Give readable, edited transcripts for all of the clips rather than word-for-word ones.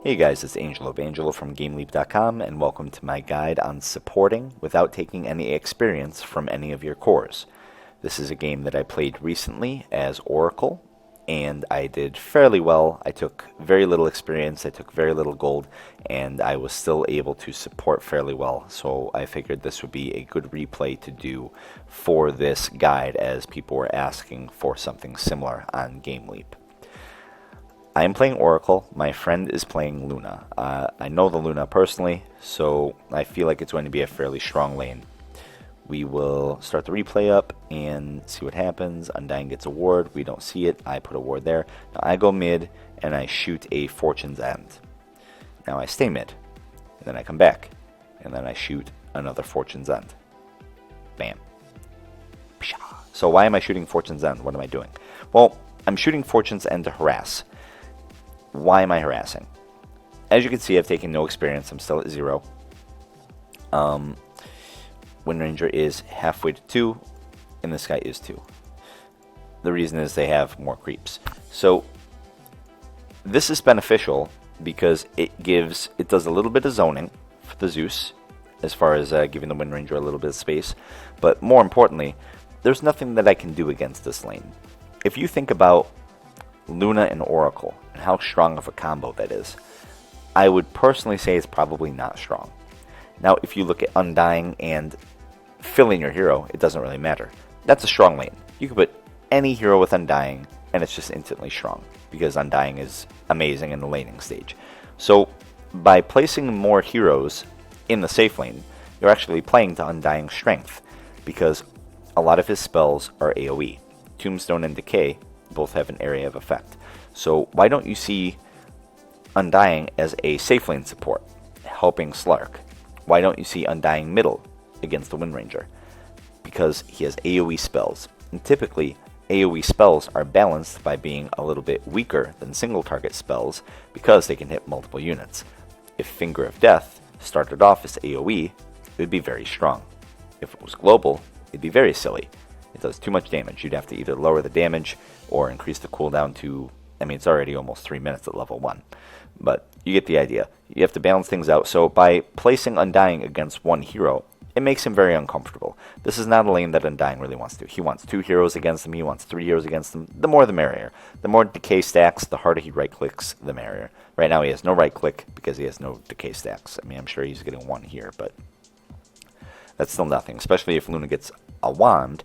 Hey guys, it's AngeloBangelo from GameLeap.com, and welcome to my guide on supporting without taking any experience from any of your cores. This is a game that I played recently as Oracle, and I did fairly well. I took very little experience, I took very little gold, and I was still able to support fairly well. So I figured this would be a good replay to do for this guide, as people were asking for something similar on GameLeap. I am playing Oracle. My friend is playing Luna. I know the Luna personally, so I feel like it's going to be a fairly strong lane. We will start the replay up and see what happens. Undying gets a ward. We don't see it. I put a ward there. Now I go mid and I shoot a Fortune's End. Now I stay mid. And then I come back. And then I shoot another Fortune's End. Bam. So why am I shooting Fortune's End? What am I doing? Well, I'm shooting Fortune's End to harass. Why am I harassing? As you can see, I've taken no experience. I'm still at 0. Wind Ranger is halfway to 2, and this guy is 2. The reason is they have more creeps. So this is beneficial because it does a little bit of zoning for the Zeus, as far as giving the Wind Ranger a little bit of space. But more importantly, there's nothing that I can do against this lane. If you think about Luna and Oracle and how strong of a combo that is, I would personally say it's probably not strong. Now, if you look at Undying and filling your hero, it doesn't really matter. That's a strong lane. You can put any hero with Undying and it's just instantly strong because Undying is amazing in the laning stage. So by placing more heroes in the safe lane, you're actually playing to Undying's strength because a lot of his spells are AoE. Tombstone and Decay both have an area of effect. So why don't you see Undying as a safe lane support, helping Slark? Why don't you see Undying middle against the Wind Ranger? Because he has AoE spells. And typically, AoE spells are balanced by being a little bit weaker than single target spells because they can hit multiple units. If Finger of Death started off as AoE, it would be very strong. If it was global, it'd be very silly. It does too much damage. You'd have to either lower the damage or increase the cooldown to, I mean, it's already almost 3 minutes at level 1. But you get the idea. You have to balance things out. So by placing Undying against one hero, it makes him very uncomfortable. This is not a lane that Undying really wants to. He wants 2 heroes against him. He wants 3 heroes against him. The more the merrier. The more decay stacks, the harder he right-clicks, the merrier. Right now he has no right-click because he has no decay stacks. I mean, I'm sure he's getting 1 here, but that's still nothing. Especially if Luna gets a wand,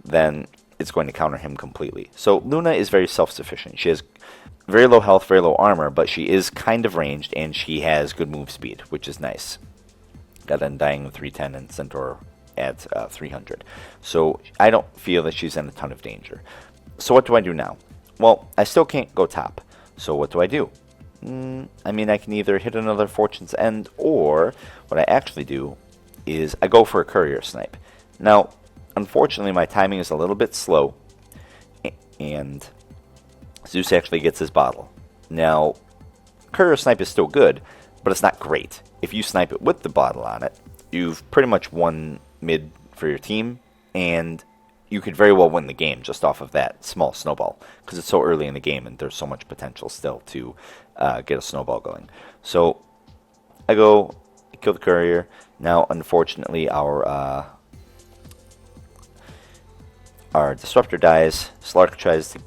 then it's going to counter him completely. So Luna is very self-sufficient. She has very low health, very low armor, but she is kind of ranged, and she has good move speed, which is nice. Got Undying with 310, and Centaur adds 300. So I don't feel that she's in a ton of danger. So what do I do now? Well, I still can't go top. So what do I do? I mean, I can either hit another Fortune's End, or what I actually do is I go for a Courier snipe. Now, unfortunately, my timing is a little bit slow, and Zeus actually gets his bottle. Now, Courier snipe is still good, but it's not great. If you snipe it with the bottle on it, you've pretty much won mid for your team, and you could very well win the game just off of that small snowball, because it's so early in the game and there's so much potential still to get a snowball going. So I go kill the Courier. Now, unfortunately, our Disruptor dies. Slark tries to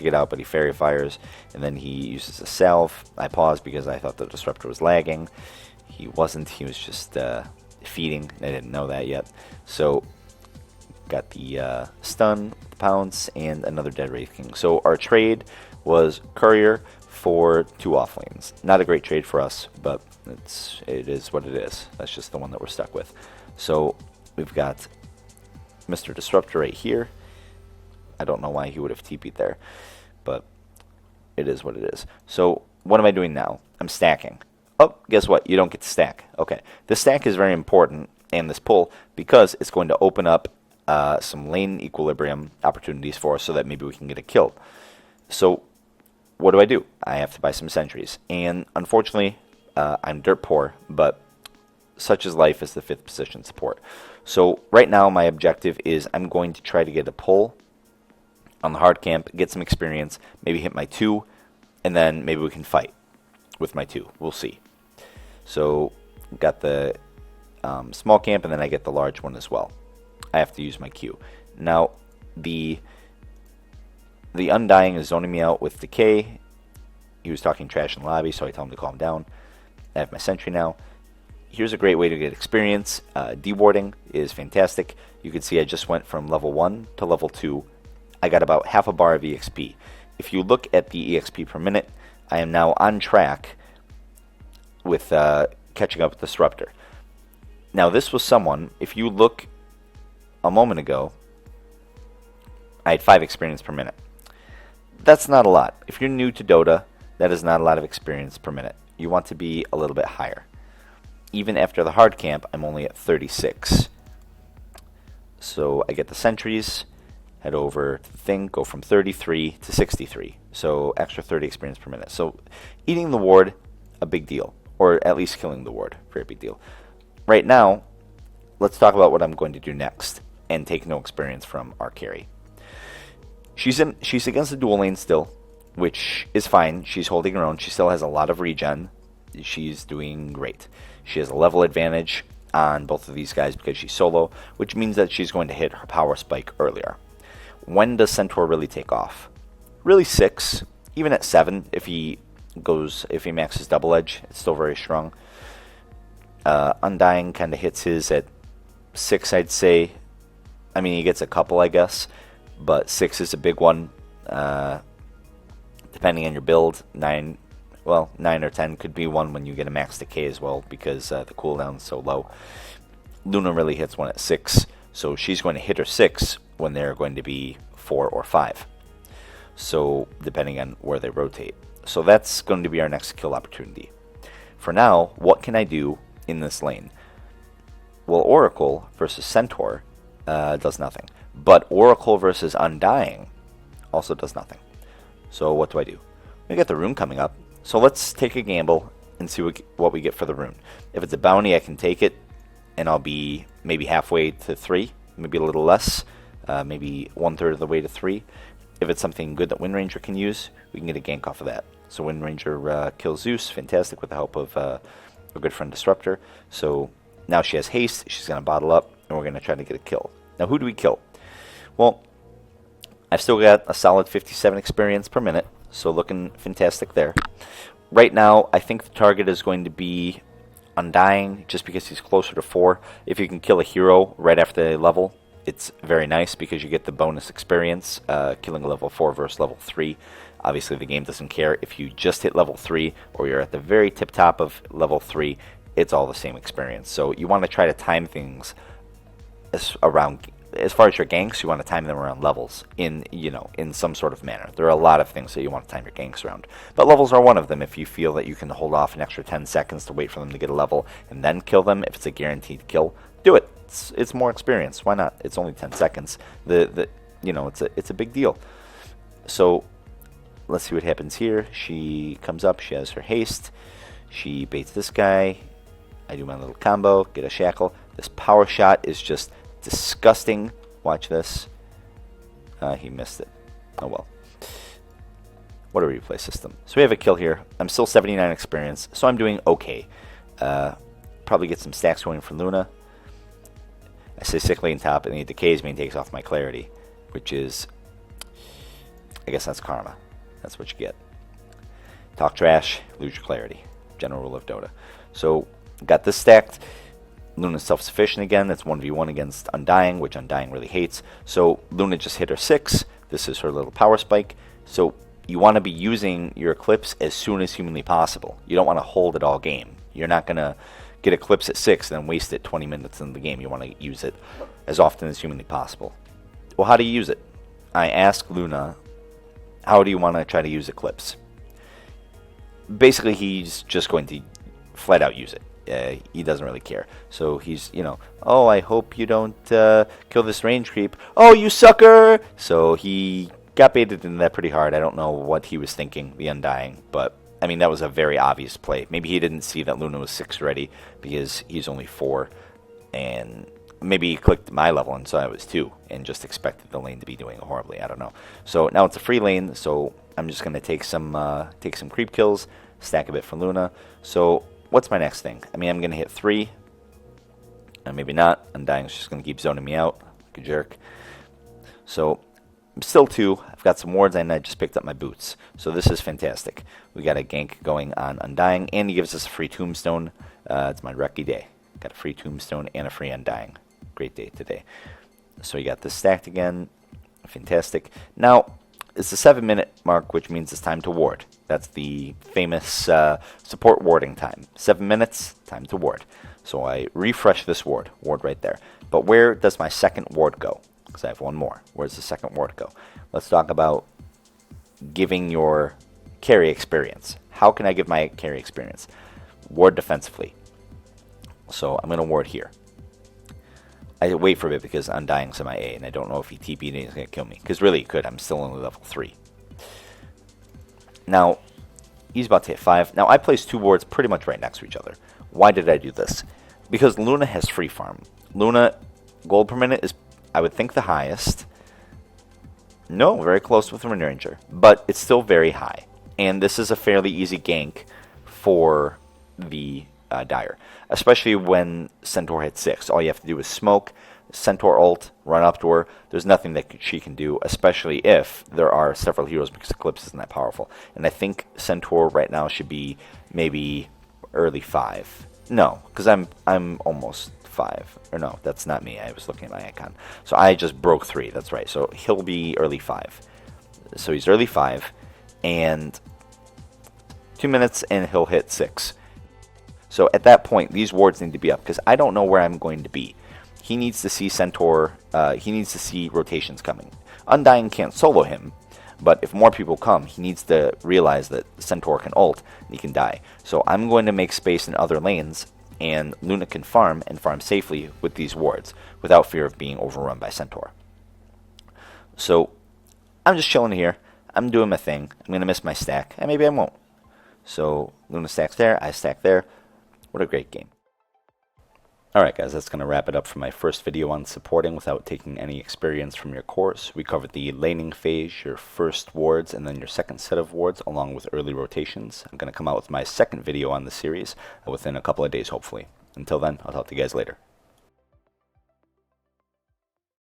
get out, but he Fairy Fires, and then he uses a Salve. I paused because I thought the Disruptor was lagging. He wasn't. He was just feeding. I didn't know that yet. So got the stun, the pounce, and another Dead Wraith King. So our trade was Courier for 2 off lanes. Not a great trade for us, but it is what it is. That's just the one that we're stuck with. So we've got Mr. Disruptor right here. I don't know why he would have TP'd there, but it is what it is. So what am I doing now? I'm stacking. Oh, guess what? You don't get to stack. Okay, this stack is very important, and this pull, because it's going to open up some lane equilibrium opportunities for us so that maybe we can get a kill. So what do? I have to buy some sentries, and unfortunately, I'm dirt poor, but such is life as the 5th position support. So right now my objective is I'm going to try to get a pull on the hard camp, get some experience, maybe hit my 2, and then maybe we can fight. with my 2. We'll see. So got the small camp, and then I get the large one as well. I have to use my Q. Now, the Undying is zoning me out with Decay. He was talking trash in the lobby, so I tell him to calm down. I have my Sentry now. Here's a great way to get experience. Dewarding is fantastic. You can see I just went from level 1 to level 2. I got about half a bar of EXP. If you look at the EXP per minute, I am now on track with catching up with Disruptor. Now, this was someone, if you look a moment ago, I had 5 experience per minute. That's not a lot. If you're new to Dota, that is not a lot of experience per minute. You want to be a little bit higher. Even after the hard camp, I'm only at 36. So I get the sentries, head over to the thing, go from 33 to 63. So extra 30 experience per minute. So eating the ward, a big deal. Or at least killing the ward, very big deal. Right now, let's talk about what I'm going to do next and take no experience from our carry. She's against the dual lane still, which is fine. She's holding her own. She still has a lot of regen. She's doing great. She has a level advantage on both of these guys because she's solo, which means that she's going to hit her power spike earlier. When does Centaur really take off? Really 6, even at 7 if he maxes double edge, it's still very strong. Undying kind of hits his at 6, I'd say. I mean, he gets a couple, I guess, but 6 is a big one. Depending on your build, 9 or 10 could be one when you get a max decay as well, because the cooldown is so low. Luna really hits one at 6, so she's going to hit her 6 when they're going to be 4 or 5. So depending on where they rotate. So that's going to be our next kill opportunity. For now, what can I do in this lane? Well, Oracle versus Centaur does nothing. But Oracle versus Undying also does nothing. So what do? We get the rune coming up. So let's take a gamble and see what we get for the rune. If it's a bounty, I can take it, and I'll be maybe halfway to 3, maybe a little less, maybe 1/3 of the way to 3. If it's something good that Wind Ranger can use, we can get a gank off of that. So Wind Ranger kills Zeus, fantastic, with the help of a good friend Disruptor. So now she has haste, she's going to bottle up, and we're going to try to get a kill. Now, who do we kill? Well, I've still got a solid 57 experience per minute, so looking fantastic there. Right now, I think the target is going to be Undying, just because he's closer to 4. If you can kill a hero right after they level, it's very nice because you get the bonus experience, killing a level 4 versus level 3. Obviously, the game doesn't care if you just hit level 3 or you're at the very tip top of level 3. It's all the same experience. So you want to try to time things as far as your ganks, you want to time them around levels in some sort of manner. There are a lot of things that you want to time your ganks around, but levels are one of them. If you feel that you can hold off an extra 10 seconds to wait for them to get a level and then kill them, if it's a guaranteed kill, do it. It's more experience. Why not? It's only 10 seconds. It's a big deal. So let's see what happens here. She comes up. She has her haste. She baits this guy. I do my little combo, get a shackle. This power shot is just disgusting. Watch this. He missed it. Oh well. What a replay system. So we have a kill here. I'm still 79 experience, so I'm doing okay. Probably get some stacks going from Luna. I say sick lane top, and he decays me and takes off my clarity, which is, I guess that's karma. That's what you get. Talk trash, lose your clarity. General rule of Dota. So got this stacked. Luna's self-sufficient again. That's 1v1 against Undying, which Undying really hates. So Luna just hit her 6. This is her little power spike. So you want to be using your Eclipse as soon as humanly possible. You don't want to hold it all game. You're not going to get Eclipse at 6 and then waste it 20 minutes in the game. You want to use it as often as humanly possible. Well, how do you use it? I ask Luna, how do you want to try to use Eclipse? Basically, he's just going to flat out use it. He doesn't really care. So he's, oh, I hope you don't kill this range creep. Oh, you sucker! So he got baited into that pretty hard. I don't know what he was thinking, the Undying, but I mean, that was a very obvious play. Maybe he didn't see that Luna was 6 already because he's only 4, and maybe he clicked my level and saw I was 2 and just expected the lane to be doing horribly. I don't know. So now it's a free lane, so I'm just going to take some creep kills, stack a bit for Luna. So what's my next thing? I mean, I'm going to hit 3. And maybe not. Undying's just going to keep zoning me out like a jerk. So I'm still 2. I've got some wards, and I just picked up my boots. So this is fantastic. We got a gank going on Undying, and he gives us a free tombstone. It's my lucky day. Got a free tombstone and a free Undying. Great day today. So we got this stacked again. Fantastic. Now, it's the 7-minute mark, which means it's time to ward. That's the famous support warding time. 7 minutes, time to ward. So I refresh this ward right there. But where does my second ward go? Because I have one more. Where does the second ward go? Let's talk about giving your carry experience. How can I give my carry experience? Ward defensively. So I'm going to ward here. I wait for a bit because Undying's in my A, and I don't know if he TP'd and he's going to kill me. Because really he could. I'm still only level 3. Now, he's about to hit 5. Now, I placed 2 wards pretty much right next to each other. Why did I do this? Because Luna has free farm. Luna, gold per minute is, I would think, the highest. No, very close with Wind Ranger. But it's still very high. And this is a fairly easy gank for the Dire. Especially when Centaur hits 6. All you have to do is smoke, Centaur ult, run up to her. There's nothing that she can do, especially if there are several heroes, because Eclipse isn't that powerful. And I think Centaur right now should be maybe early 5. No, because I'm almost 5. Or no, that's not me. I was looking at my icon. So I just broke 3. That's right. So he'll be early 5. So he's early 5. And 2 minutes and he'll hit 6. So at that point, these wards need to be up, because I don't know where I'm going to be. He needs to see Centaur, he needs to see rotations coming. Undying can't solo him, but if more people come, he needs to realize that Centaur can ult, and he can die. So I'm going to make space in other lanes, and Luna can farm, and farm safely with these wards, without fear of being overrun by Centaur. So I'm just chilling here. I'm doing my thing. I'm going to miss my stack, and maybe I won't. So Luna stacks there, I stack there. What a great game. Alright guys, that's going to wrap it up for my first video on supporting without taking any experience from your course. We covered the laning phase, your first wards, and then your second set of wards, along with early rotations. I'm going to come out with my second video on the series within a couple of days, hopefully. Until then, I'll talk to you guys later.